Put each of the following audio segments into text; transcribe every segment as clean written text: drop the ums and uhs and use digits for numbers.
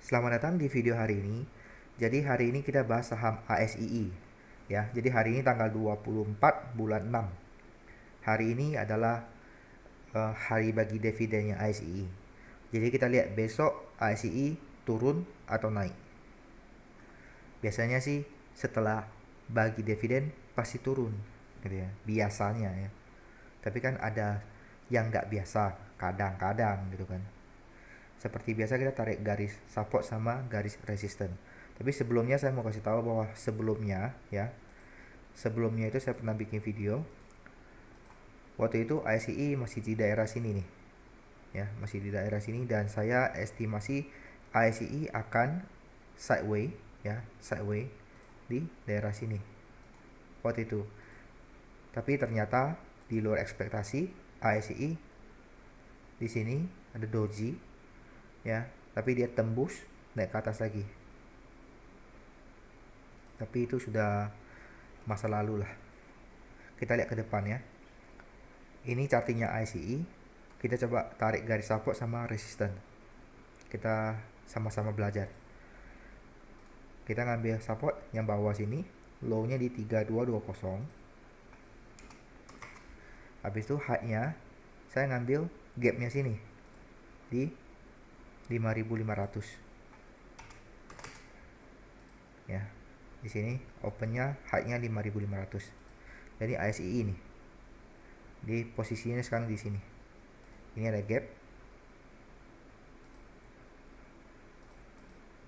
Selamat datang di video hari ini. Jadi hari ini kita bahas saham ASII ya. Jadi hari ini tanggal 24 bulan 6. Hari ini adalah hari bagi dividennya ASII. Jadi kita lihat besok ASII turun atau naik. Biasanya sih setelah bagi dividen pasti turun gitu ya. Biasanya ya. Tapi kan ada yang nggak biasa, kadang-kadang gitu kan. Seperti biasa kita tarik garis support sama garis resistance. Tapi sebelumnya saya mau kasih tahu bahwa sebelumnya itu saya pernah bikin video. Waktu itu ICE masih di daerah sini nih. Ya, masih di daerah sini dan saya estimasi ICE akan sideways di daerah sini. Waktu itu. Tapi ternyata di luar ekspektasi ICE di sini ada doji ya, tapi dia tembus naik ke atas lagi. Tapi itu sudah masa lalu lah. Kita lihat ke depan ya. Ini chartingnya ICE. Kita coba tarik garis support sama resistance. Kita sama-sama belajar. Kita ngambil support yang bawah sini, low-nya di 3220. Habis itu high-nya saya ngambil gap-nya sini di 5500. Ya. Di sini open-nya high-nya 5500. Jadi ICE ini di posisinya sekarang di sini. Ini ada gap.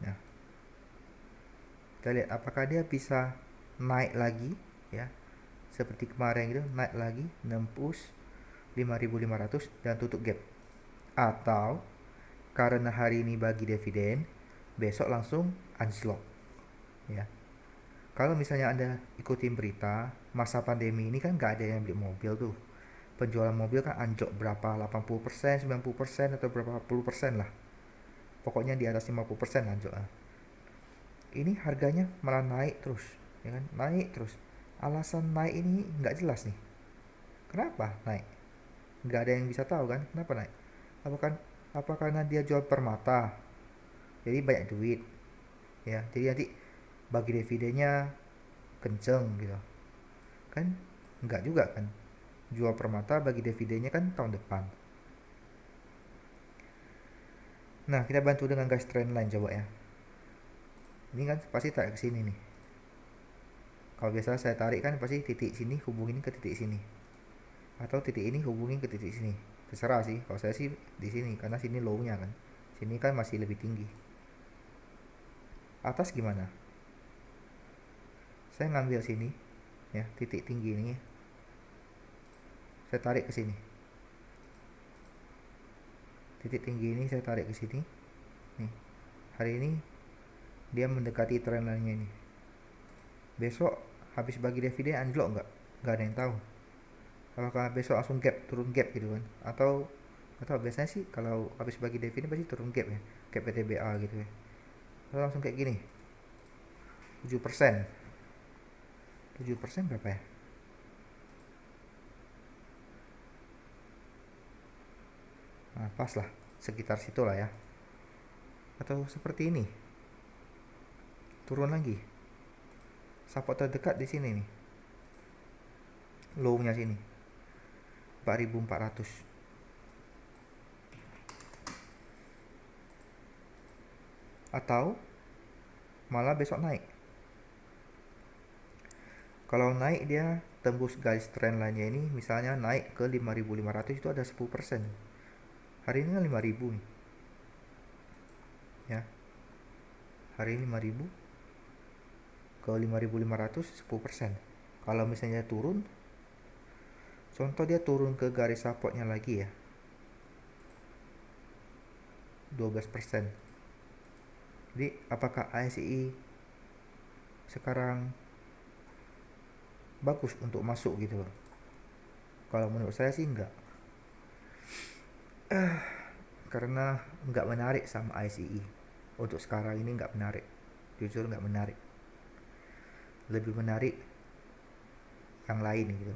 Nah, kita lihat apakah dia bisa naik lagi ya. Seperti kemarin gitu, naik lagi nembus 5500 dan tutup gap. Atau karena hari ini bagi dividen, besok langsung anjlok. Ya. Kalau misalnya Anda ikutin berita, masa pandemi ini kan nggak ada yang beli mobil tuh. Penjualan mobil kan anjlok berapa, 80%, 90% atau berapa puluh persen lah. Pokoknya di atas 50% anjlok lah. Ini harganya malah naik terus, ya kan? Naik terus. Alasan naik ini nggak jelas nih. Kenapa naik? Nggak ada yang bisa tahu kan? Kenapa naik? Apa karena dia jual permata? Jadi banyak duit, ya. Jadi nanti bagi dividennya kenceng gitu. Kan nggak juga kan? Jual permata bagi dividennya kan tahun depan. Nah, kita bantu dengan garis trendline coba ya. Ini kan pasti tarik ke sini nih. Kalau biasa saya tarik kan pasti titik sini hubungin ke titik sini. Atau titik ini hubungin ke titik sini. Terserah sih. Kalau saya sih di sini karena sini low-nya kan. Sini kan masih lebih tinggi. Atas gimana? Saya ngambil sini ya, titik tinggi ini. Saya tarik ke sini. Titik tinggi ini saya tarik ke sini. Nih. Hari ini dia mendekati trendline-nya ini. Besok habis bagi dividen anjlok nggak? Nggak ada yang tahu. Apakah besok langsung gap, turun gap gitu kan? Atau biasanya sih kalau habis bagi dividen pasti turun gap ya, gap PTBA gitu ya. Atau langsung kayak gini, 7%. 7% berapa ya? Nah, pas lah, sekitar situ lah ya. Atau seperti ini, turun lagi. Support terdekat di sini nih, low-nya sini, 4400. Atau malah besok naik. Kalau naik dia tembus garis trend lainnya ini, misalnya naik ke 5500 itu ada 10%. Hari ini kan 5000 nih. Ya. Hari ini 5000 ke 5500 10%. Kalau misalnya turun, contoh dia turun ke garis supportnya lagi ya, 12%. Jadi apakah ASI sekarang bagus untuk masuk gitu loh? Kalau menurut saya sih enggak. Karena enggak menarik sama ICE. Untuk sekarang ini enggak menarik. Jujur enggak menarik. Lebih menarik yang lain gitu.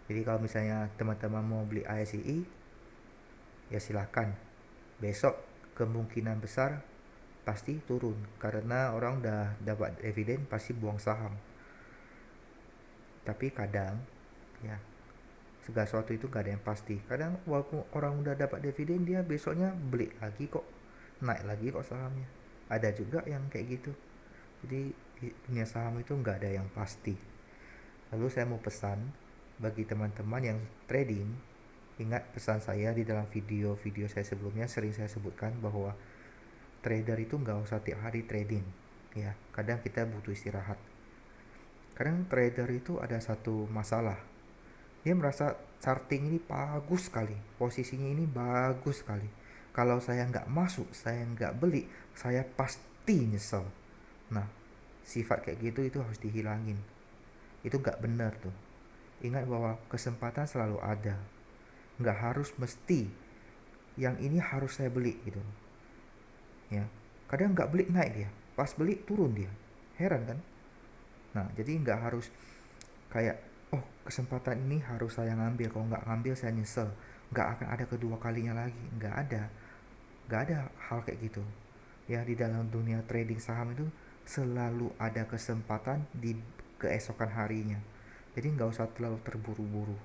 Jadi kalau misalnya teman-teman mau beli ICE, ya silakan. Besok kemungkinan besar pasti turun, karena orang udah dapat dividen pasti buang saham. Tapi kadang ya, segala sesuatu itu gak ada yang pasti. Kadang walaupun orang udah dapat dividen, dia besoknya beli lagi kok, naik lagi kok sahamnya. Ada juga yang kayak gitu. Jadi di dunia saham itu nggak ada yang pasti. Lalu saya mau pesan bagi teman-teman yang trading, ingat pesan saya di dalam video-video saya sebelumnya, sering saya sebutkan bahwa trader itu nggak usah tiap hari trading. Ya, kadang kita butuh istirahat. Kadang trader itu ada satu masalah. Dia merasa charting ini bagus sekali, posisinya ini bagus sekali. Kalau saya nggak masuk, saya nggak beli, saya pasti nyesel. Nah, sifat kayak gitu itu harus dihilangin. Itu nggak benar tuh. Ingat bahwa kesempatan selalu ada. Nggak harus mesti yang ini harus saya beli gitu. Ya, kadang nggak beli naik dia, pas beli turun dia. Heran kan? Nah, jadi nggak harus kayak, oh kesempatan ini harus saya ngambil, kalau nggak ngambil saya nyesel, nggak akan ada kedua kalinya lagi. Nggak ada hal kayak gitu ya. Di dalam dunia trading saham itu selalu ada kesempatan di keesokan harinya, jadi nggak usah terlalu terburu-buru.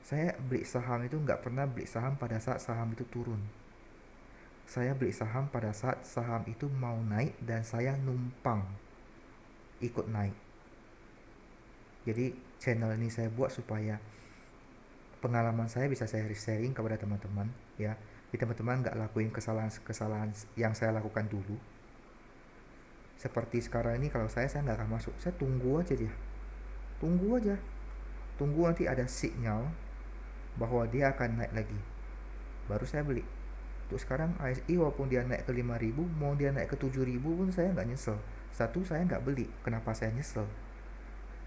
Saya beli saham itu nggak pernah beli saham pada saat saham itu turun. Saya beli saham pada saat saham itu mau naik dan saya numpang ikut naik. Jadi channel ini saya buat supaya pengalaman saya bisa saya sharing kepada teman-teman ya. Jadi teman-teman nggak lakuin kesalahan-kesalahan yang saya lakukan dulu. Seperti sekarang ini, kalau saya nggak akan masuk, saya tunggu aja dia, tunggu aja, tunggu nanti ada sinyal bahwa dia akan naik lagi, baru saya beli. Untuk sekarang ASI walaupun dia naik ke 5.000, mau dia naik ke 7.000 pun saya nggak nyesel. Satu, saya nggak beli, kenapa saya nyesel?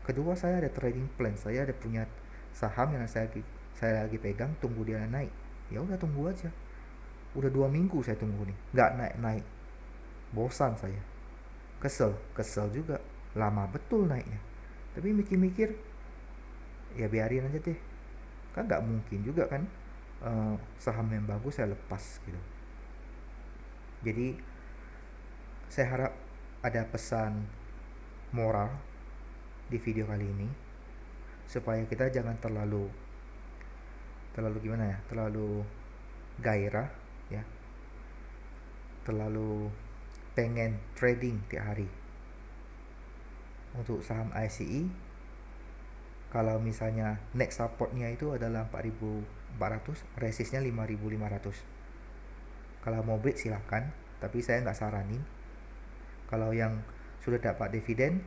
Kedua, saya ada trading plan, saya ada punya saham yang saya lagi pegang, tunggu dia naik. Ya udah tunggu aja. Udah 2 minggu saya tunggu nih, nggak naik-naik. Bosan saya, kesel juga, lama betul naiknya. Tapi mikir-mikir, ya biarin aja deh, kan nggak mungkin juga kan saham yang bagus saya lepas gitu. Jadi saya harap ada pesan moral di video kali ini, supaya kita jangan terlalu gimana ya, terlalu gairah ya, terlalu pengen trading tiap hari. Untuk saham ICE, kalau misalnya next supportnya itu adalah 4.400, resistnya 5.500. Kalau mau beli silakan, tapi saya nggak saranin. Kalau yang sudah dapat dividen,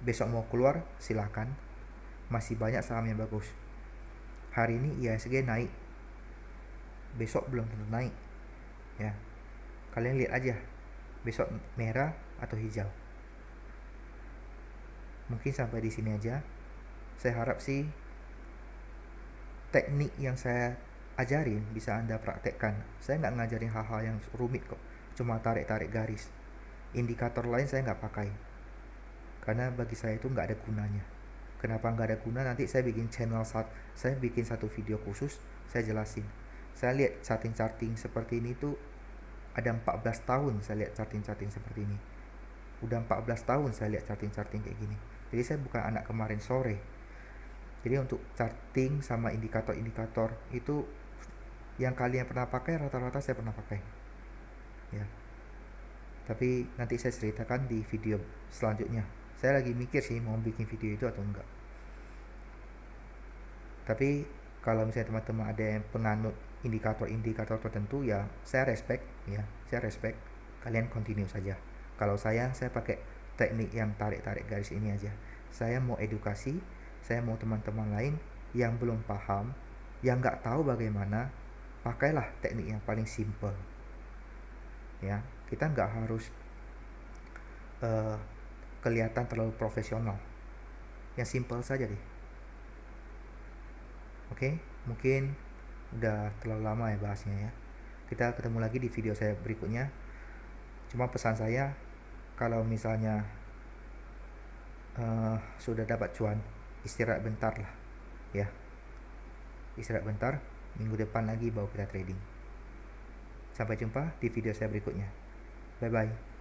besok mau keluar silakan, masih banyak saham yang bagus. Hari ini IHSG naik, besok belum tentu naik ya. Kalian lihat aja besok merah atau hijau. Mungkin sampai di sini aja. Saya harap sih teknik yang saya ajarin bisa Anda praktekkan. Saya nggak ngajarin hal-hal yang rumit kok, cuma tarik-tarik garis. Indikator lain saya nggak pakai, karena bagi saya itu nggak ada gunanya. Kenapa nggak ada guna? Nanti saya bikin saya bikin satu video khusus, saya jelasin. Saya lihat charting seperti ini tuh ada 14 tahun saya lihat charting seperti ini. Udah 14 tahun saya lihat charting kayak gini. Jadi saya bukan anak kemarin sore. Jadi untuk charting sama indikator-indikator itu yang kalian pernah pakai, rata-rata saya pernah pakai ya. Tapi nanti saya ceritakan di video selanjutnya. Saya lagi mikir sih mau bikin video itu atau enggak. Tapi kalau misalnya teman-teman ada yang penganut indikator-indikator tertentu, ya saya respect ya, saya respect. Kalian continue saja. Kalau saya pakai teknik yang tarik-tarik garis ini aja. Saya mau edukasi, saya mau teman-teman lain yang belum paham, yang nggak tahu bagaimana, pakailah teknik yang paling simple ya. Kita nggak harus kelihatan terlalu profesional, yang simple saja deh. Oke, mungkin udah terlalu lama ya bahasnya ya. Kita ketemu lagi di video saya berikutnya. Cuma pesan saya, kalau misalnya sudah dapat cuan, istirahat bentar lah ya. Istirahat bentar, minggu depan lagi baru kita trading. Sampai jumpa di video saya berikutnya. Bye bye.